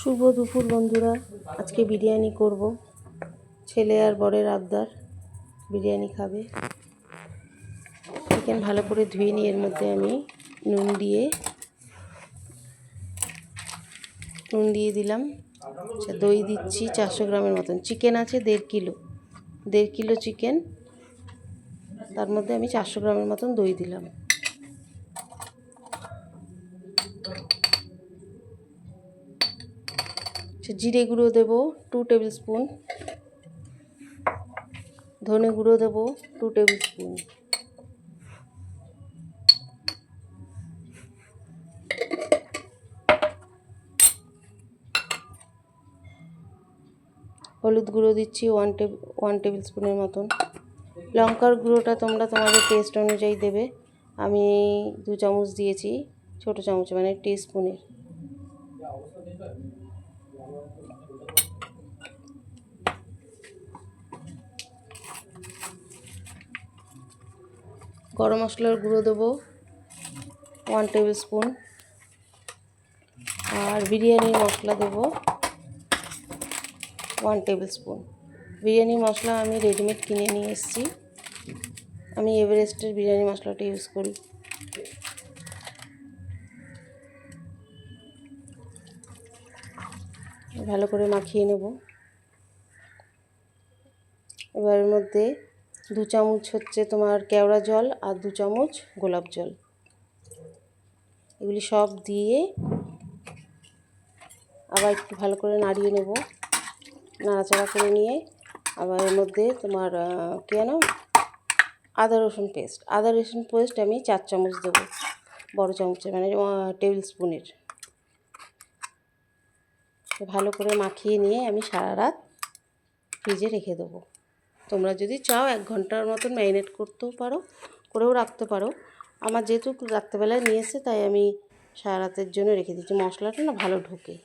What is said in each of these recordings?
শুভ দুপুর বন্ধুরা। আজকে বিরিয়ানি করব। ছেলে আর বরের আবদার, বিরিয়ানি খাবে। চিকেন ভালো করে ধুয়ে নিয়ে এর মধ্যে আমি নুন দিয়ে দিলাম। দই দিচ্ছি 400 গ্রামের মতন। চিকেন আছে 1.5 কিলো চিকেন, তার মধ্যে আমি 400 গ্রামের মতন দই দিলাম। জিরে গুঁড়ো দেবো 2 টেবিল স্পুন, ধনে গুঁড়ো দেবো 2 টেবিল স্পুন, হলুদ গুঁড়ো দিচ্ছি 1 টেবিল স্পুনের মতন। লঙ্কার গুঁড়োটা তোমরা তোমাদের টেস্ট অনুযায়ী দেবে। আমি 2 চামচ দিয়েছি, ছোটো চামচ মানে টিস্পুনের। গরম মশলার গুঁড়ো দেবো 1 টেবিল স্পুন, আর বিরিয়ানি মশলা দেবো 1 টেবিল স্পুন। বিরিয়ানি মশলা আমি রেডিমেড কিনে নিয়ে এসেছি। আমি এভারেস্টের বিরিয়ানি মশলাটা ইউজ করি। ভালো করে মাখিয়ে নেব। এবার এর মধ্যে 2 চামচ হচ্ছে তোমার কেওড়া জল আর 2 চামচ গোলাপ জল, এগুলি সব দিয়ে আবার একটু ভালো করে নাড়িয়ে নেব। নাড়াচাড়া করে নিয়ে আবার এর মধ্যে তোমার আদা রসুন পেস্ট আমি 4 চামচ দেবো, বড় চামচে মানে টেবিল স্পুনের। ভালো করে মাখিয়ে নিয়ে আমি সারা রাত ফ্রিজে রেখে দেবো। তোমরা যদি চাও 1 ঘন্টার মতন ম্যারিনেট করেও রাখতে পারো। আমার যেহেতু রাত্রেবেলায় নিয়ে এসে তাই আমি সারা রাতের জন্য রেখে দিচ্ছি। মশলাটা না ভালো ঢোকে।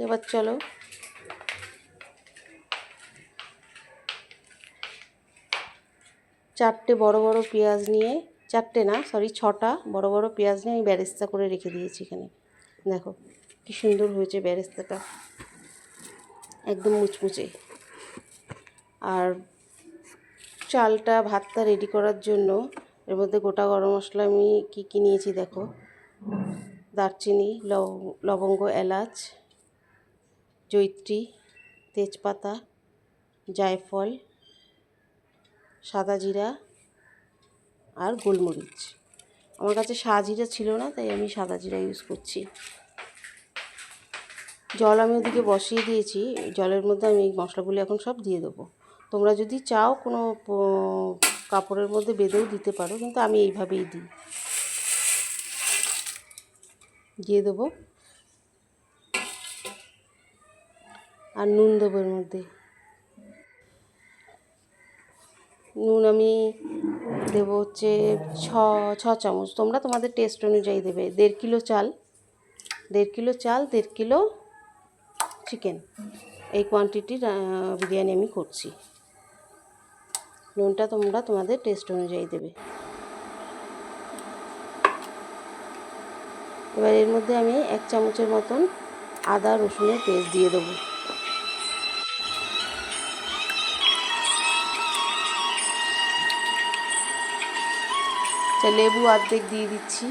এবার চলো চারটে বড় পেঁয়াজ নিয়ে, 6টা বড় পেঁয়াজ নিয়ে আমি বেরেস্তা করে রেখে দিয়েছি। এখানে দেখো কি সুন্দর হয়েছে বেরেস্তাটা, একদম মুচমুচে। আর ভাতটা রেডি করার জন্য এর মধ্যে গোটা গরম মশলা আমি কী নিয়েছি দেখো। দারচিনি, লবঙ্গ, এলাচ, জয়িত্রী, তেজপাতা, জায়ফল, সাদা জিরা আর গোলমরিচ। আমার কাছে সাদা ছিল না তাই আমি সাদা জিরা ইউজ করছি। জল আমি ওদিকে বসিয়ে দিয়েছি। জলের মধ্যে আমি এই মশলাগুলো এখন সব দিয়ে দেবো। তোমরা যদি চাও কোনো কাপড়ের মধ্যে বেঁধেও দিতে পারো, কিন্তু আমি এইভাবেই দিয়ে দেবো। আর নুন দেবো এর মধ্যে। নুন আমি দেবো হচ্ছে 6 চামচ। তোমরা তোমাদের টেস্ট অনুযায়ী দেবে। 1.5 কিলো চাল, 1.5 কিলো চিকেন, এই কোয়ান্টিটির বিরিয়ানি আমি করছি। নুনটা তোমরা তোমাদের টেস্ট অনুযায়ী দেবে। এবার এর মধ্যে আমি 1 চামচের মতন আদা রসুনের পেস্ট দিয়ে দেবো। লেবু অর্ধেক দিয়ে দিচ্ছি।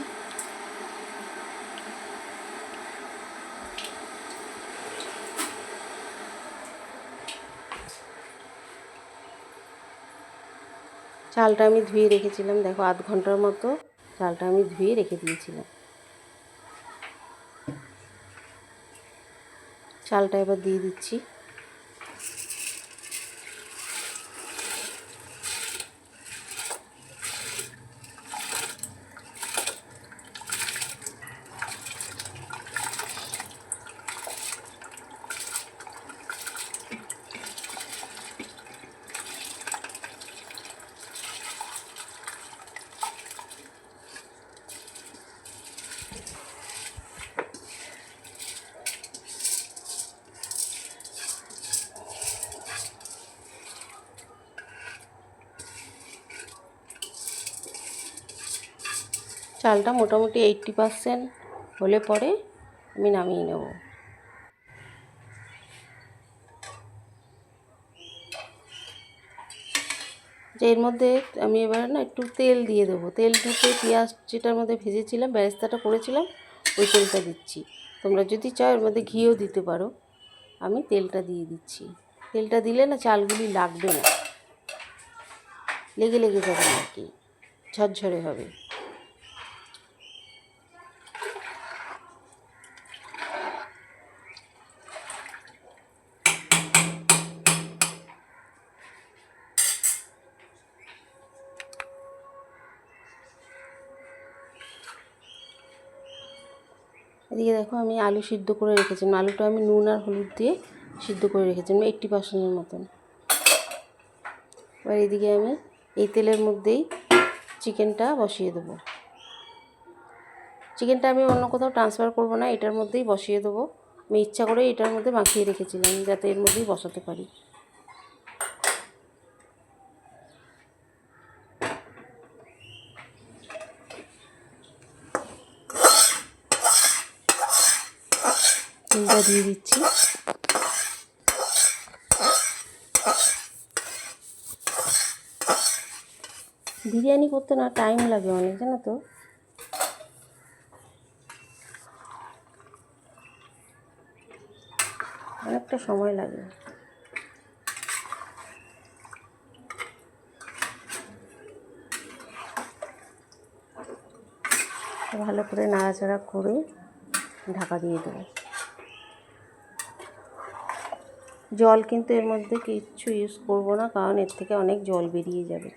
চালটা আমি ধুয়ে রেখেছিলাম, দেখো 1/2 ঘন্টার মতো চালটা আমি ধুয়ে রেখে দিয়েছিলাম। চালটা এবার দিয়ে দিচ্ছি। চালটা মোটামুটি 80% হলে পরে আমি নামিয়ে নেব। যে এর মধ্যে আমি এবার না একটু তেল দিয়ে দেবো। তেল দিতে পেঁয়াজ যেটার মধ্যে ভেজেছিলাম, বেরেস্তাটা করেছিলাম, ওই তেলটা দিচ্ছি। তোমরা যদি চাও এর মধ্যে ঘিও দিতে পারো। আমি তেলটা দিয়ে দিচ্ছি। তেলটা দিলে না চালগুলি লাগবে না, লেগে লেগে যাবে না আর কি, ঝরঝরে হবে। এদিকে দেখো আমি আলু সিদ্ধ করে রেখেছিলাম। আলুটা আমি নুন আর হলুদ দিয়ে সিদ্ধ করে রেখেছিলাম 80%-এর মতন। এবার এদিকে আমি এই তেলের মধ্যেই চিকেনটা বসিয়ে দেবো। চিকেনটা আমি অন্য কোথাও ট্রান্সফার করব না, এটার মধ্যেই বসিয়ে দেবো। আমি ইচ্ছা করে এটার মধ্যে মাখিয়ে রেখেছিলাম যাতে এর মধ্যেই বসাতে পারি। তেলটা দিয়ে দিচ্ছি। বিরিয়ানি করতে না টাইম লাগে অনেক, জানো তো। অনেকটা সময় লাগে। ভালো করে নাড়াচাড়া করে ঢাকা দিয়ে দেবো। জল কিন্তু এর মধ্যে কিচ্ছু ইউজ করব না, কারণ এর থেকে অনেক জল বেরিয়ে যাবে।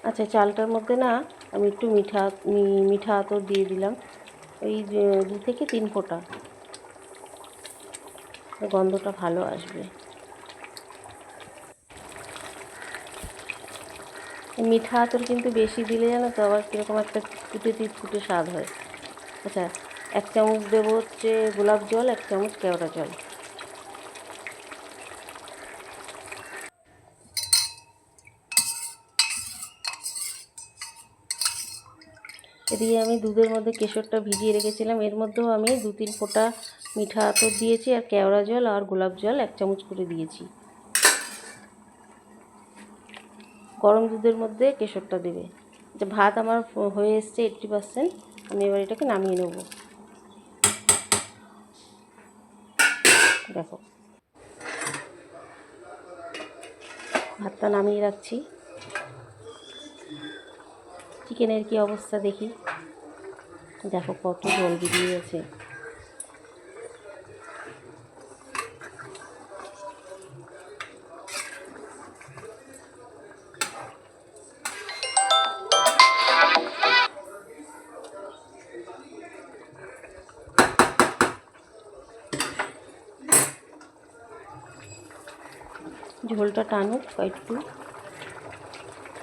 আচ্ছা, চালটার মধ্যে না আমি একটু মিঠা আতর দিয়ে দিলাম, ওই 2 থেকে 3 ফোঁটা, গন্ধটা ভালো আসবে। মিঠা আতর কিন্তু বেশি দিলে জানো তো আবার কীরকম একটা তিতকুটে স্বাদ হয়। আচ্ছা, 1 চামচ দেবো হচ্ছে গোলাপ জল, 1 চামচ কেওড়া জল। এদিকে আমি দুধের মধ্যে কেশরটা ভিজিয়ে রেখেছিলাম, এর মধ্যেও আমি 2-3 ফোঁটা মিঠা আতর দিয়েছি, আর কেওড়া জল আর গোলাপ জল 1 চামচ করে দিয়েছি। গরম দুধের মধ্যে কেশরটা দেবে। যে ভাত আমার হয়ে এসছে 80%, আমি এবার এটাকে নামিয়ে নেব। দেখো ভাতটা নামিয়ে রাখছি। চিকেনের কি অবস্থা দেখি। দেখো কত জল বেরিয়ে গেছে। ঝোলটা টানুক একটু,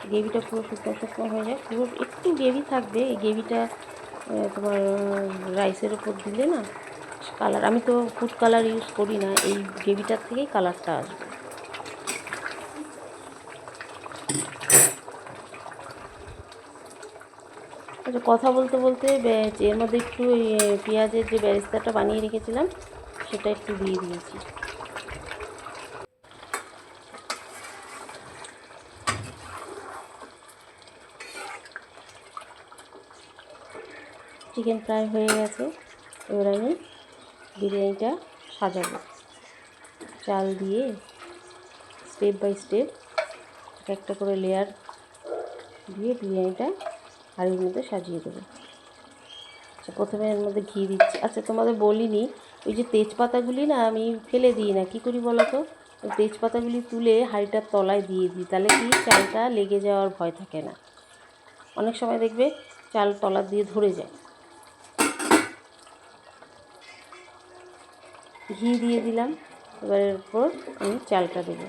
গ্রেভিটা পুরো শুকনো শুকনো হয়ে যায়, পুরো একটু গ্রেভি থাকবে। এই গ্রেভিটা তোমার রাইসের ওপর দিলে না কালার, আমি তো ফুড কালার ইউজ করি না, এই গ্রেভিটার থেকেই কালারটা আসবে। আচ্ছা, কথা বলতে বলতে এর মধ্যে একটু পেঁয়াজের যে বেরেস্তাটা বানিয়ে রেখেছিলাম সেটা একটু দিয়ে দিয়েছি। চিকেন ফ্রাই হয়ে গেছে, এবার আমি বিরিয়ানিটা সাজাবো। চাল দিয়ে স্টেপ বাই স্টেপ একটা করে লেয়ার দিয়ে বিরিয়ানিটা হাঁড়ির মধ্যে সাজিয়ে দেবো। আচ্ছা, প্রথমে এর মধ্যে ঘি দিচ্ছি। আচ্ছা, তোমাদের বলিনি, ওই যে তেজপাতাগুলি না আমি ফেলে দিই না, কী করি বলো তো, ওই তেজপাতাগুলি তুলে হাঁড়িটার তলায় দিয়ে দিই, তাহলে কি চালটা লেগে যাওয়ার ভয় থাকে না। অনেক সময় দেখবে চাল তলা দিয়ে ধরে যায়। ঘি দিয়ে দিলাম, এবার এর উপর আমি চালটা দেবো।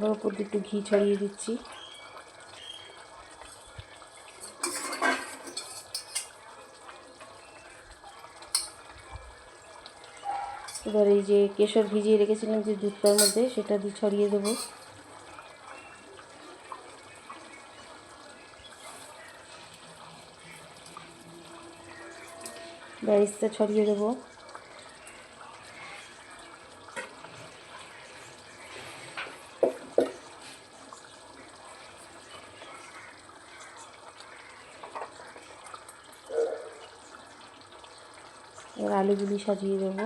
আবার উপর দিয়ে একটু ঘি ছড়িয়ে দিচ্ছি। এবার এই যে কেশর ভিজিয়ে রেখেছিলাম যে দুধটার মধ্যে, সেটা দিয়ে ছড়িয়ে দেবো। বেরেস্তা ছড়িয়ে দেবো। এবার আলুগুলি সাজিয়ে দেবো।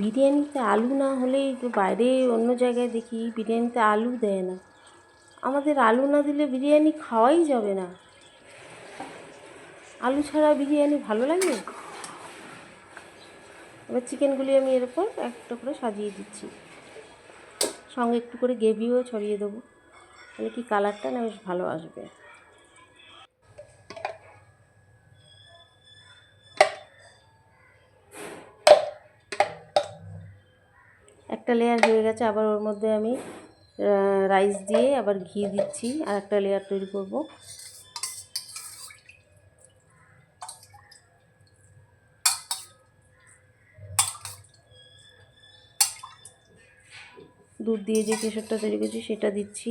বিরিয়ানিতে আলু না হলেই তো, বাইরে অন্য জায়গায় দেখি বিরিয়ানিতে আলু দেয় না। আমাদের আলু না দিলে বিরিয়ানি খাওয়াই যাবে না। আলু ছাড়া বিরিয়ানি ভালো লাগে? এবার চিকেনগুলি আমি এরপর একটা করে সাজিয়ে দিচ্ছি, সঙ্গে একটু করে গ্রেভিও ছড়িয়ে দেবো, তাহলে কি কালারটা না বেশ ভালো আসবে। একটা লেয়ার হয়ে গেছে, আবার ওর মধ্যে আমি রাইস দিয়ে আবার ঘি দিচ্ছি, আর একটা লেয়ার তৈরি করব। দুধ দিয়ে যে কেশরটা তৈরি করছি সেটা দিচ্ছি।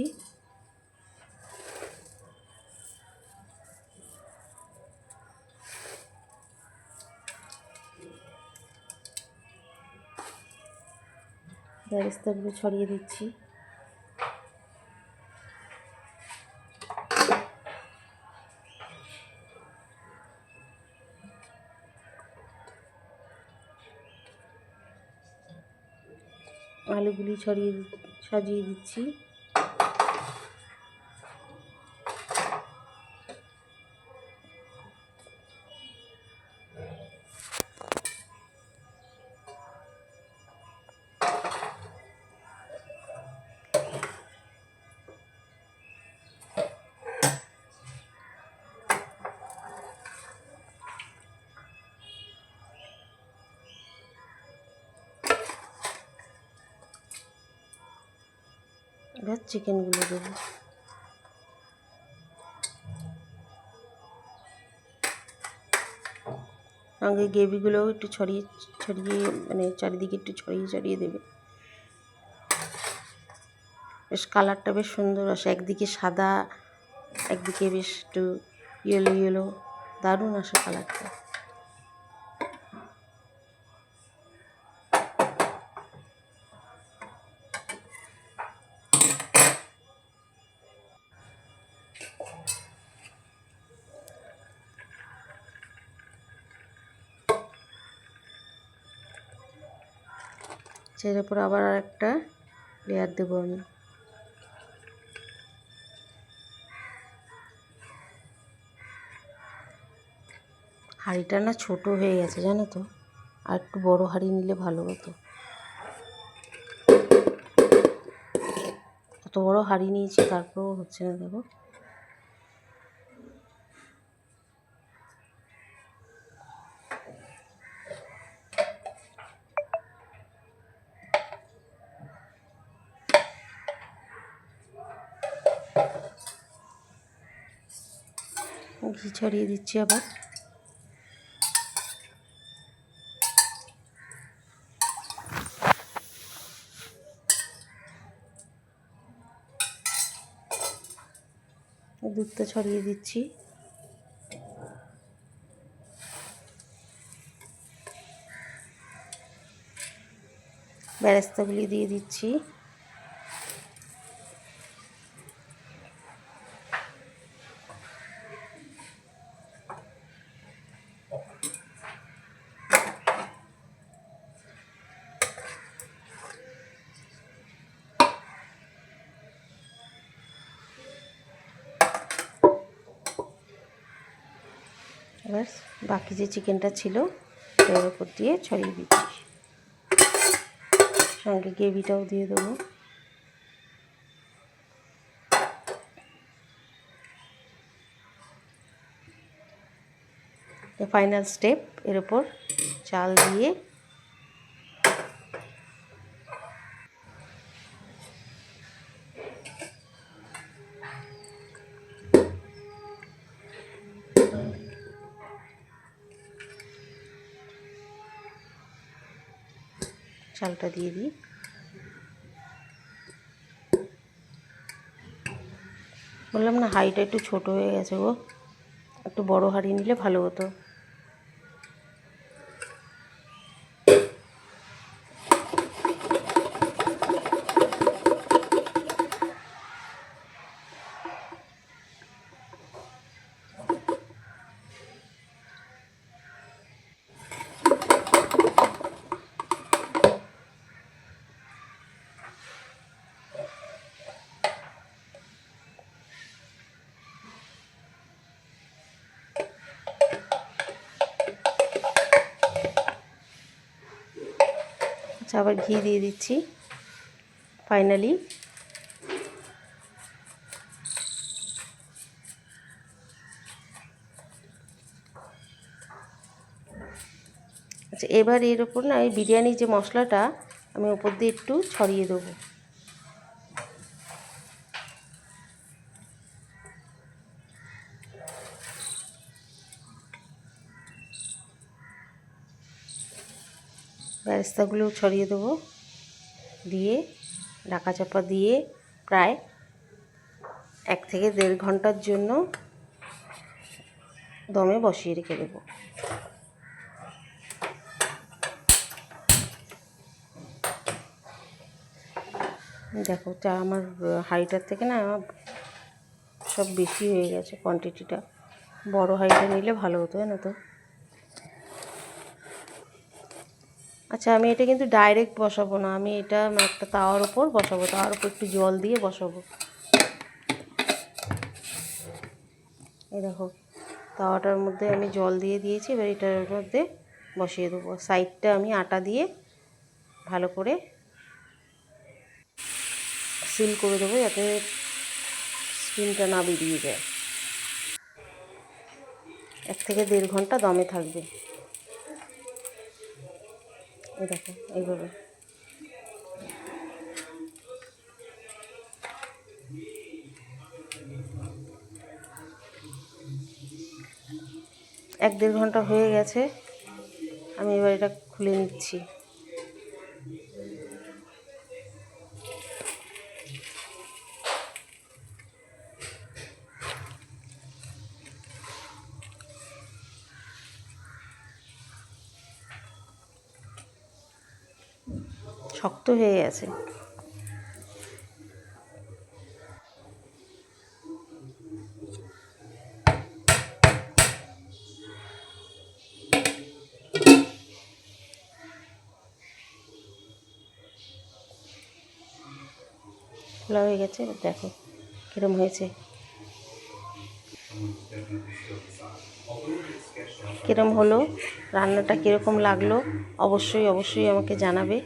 বেরেস্তাগুলো ছড়িয়ে দিচ্ছি। আলুগুলি সাজিয়ে দিচ্ছি। এবার চিকেনগুলো দেবো। সঙ্গে গ্রেভিগুলোও একটু ছড়িয়ে মানে চারিদিকে একটু ছড়িয়ে দেবে। বেশ কালারটা বেশ সুন্দর আসে, একদিকে সাদা একদিকে বেশ একটু ইয়েলো ইয়েলো, দারুণ আসে কালারটা। এর উপর আবার একটা লেয়ার দেবো আমি। হাঁড়িটা না ছোট হয়ে গেছে জানো তো, আর একটু বড় হাঁড়ি নিলে ভালো হতো। কত বড় হাঁড়ি নিয়েছি তারপরেও হচ্ছে না, দেখো। ঘি ছড়িয়ে দিচ্ছি আবার। দুধটা ছড়িয়ে দিচ্ছি। বেরেস্তাগুলি দিয়ে দিচ্ছি। এবার বাকি যে চিকেনটা ছিল এর উপর দিয়ে ছড়িয়ে দিচ্ছি, সঙ্গে গ্রেভিটাও দিয়ে দেবো। ফাইনাল স্টেপ, এর ওপর চাল দিয়ে চালটা দিয়ে দিই। বললাম না হাঁড়িটা একটু ছোট হয়ে গেছে গো, একটু বড় হাঁড়ি নিলে ভালো হতো। আচ্ছা, আবার ঘি দিয়ে দিচ্ছি ফাইনালি। আচ্ছা, এবার এর ওপর না এই বিরিয়ানির যে মশলাটা আমি ওপর দিয়ে একটু ছড়িয়ে দেবো। বেরেস্তাগুলো ছড়িয়ে দেবো, দিয়ে ঢাকা চাপা দিয়ে প্রায় 1 থেকে 1.5 ঘন্টার জন্য দমে বসিয়ে রেখে দেবো। দেখো চা আমার হাঁড়িটার থেকে না সব বেশি হয়ে গেছে, কোয়ান্টিটিটা বড় হাঁড়িটা নিলে ভালো হতো না তো। আচ্ছা, আমি এটা কিন্তু ডাইরেক্ট বসাবো না, আমি এটা একটা তাওয়ার ওপর বসাবো, তাওয়ার ওপর একটু জল দিয়ে বসাবো। এই দেখো তাওয়াটার মধ্যে আমি জল দিয়ে দিয়েছি, এবার এটার মধ্যে বসিয়ে দেবো। সাইডটা আমি আটা দিয়ে ভালো করে সিল করে দেবো যাতে স্টিমটা না বেরিয়ে যায়। 1 থেকে 1.5 ঘন্টা দমে থাকবে। এই দেখো এইভাবে। এক 1.5 ঘন্টা হয়ে গেছে, আমি এবার এটা খুলে নিচ্ছি। শক্ত হয়ে গেছে। খোলা হয়ে গেছে, দেখো কীরকম হয়েছে, কীরকম হলো, রান্নাটা কীরকম লাগলো অবশ্যই অবশ্যই আমাকে জানাবে।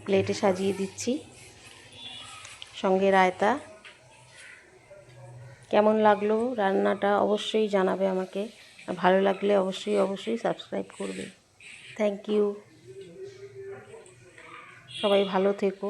প্লেটে সাজিয়ে দিচ্ছি, সঙ্গে রায়তা। কেমন লাগলো রান্নাটা অবশ্যই জানাবে আমাকে, ভালো লাগলে অবশ্যই অবশ্যই সাবস্ক্রাইব করবে। থ্যাংক ইউ, সবাই ভালো থেকো।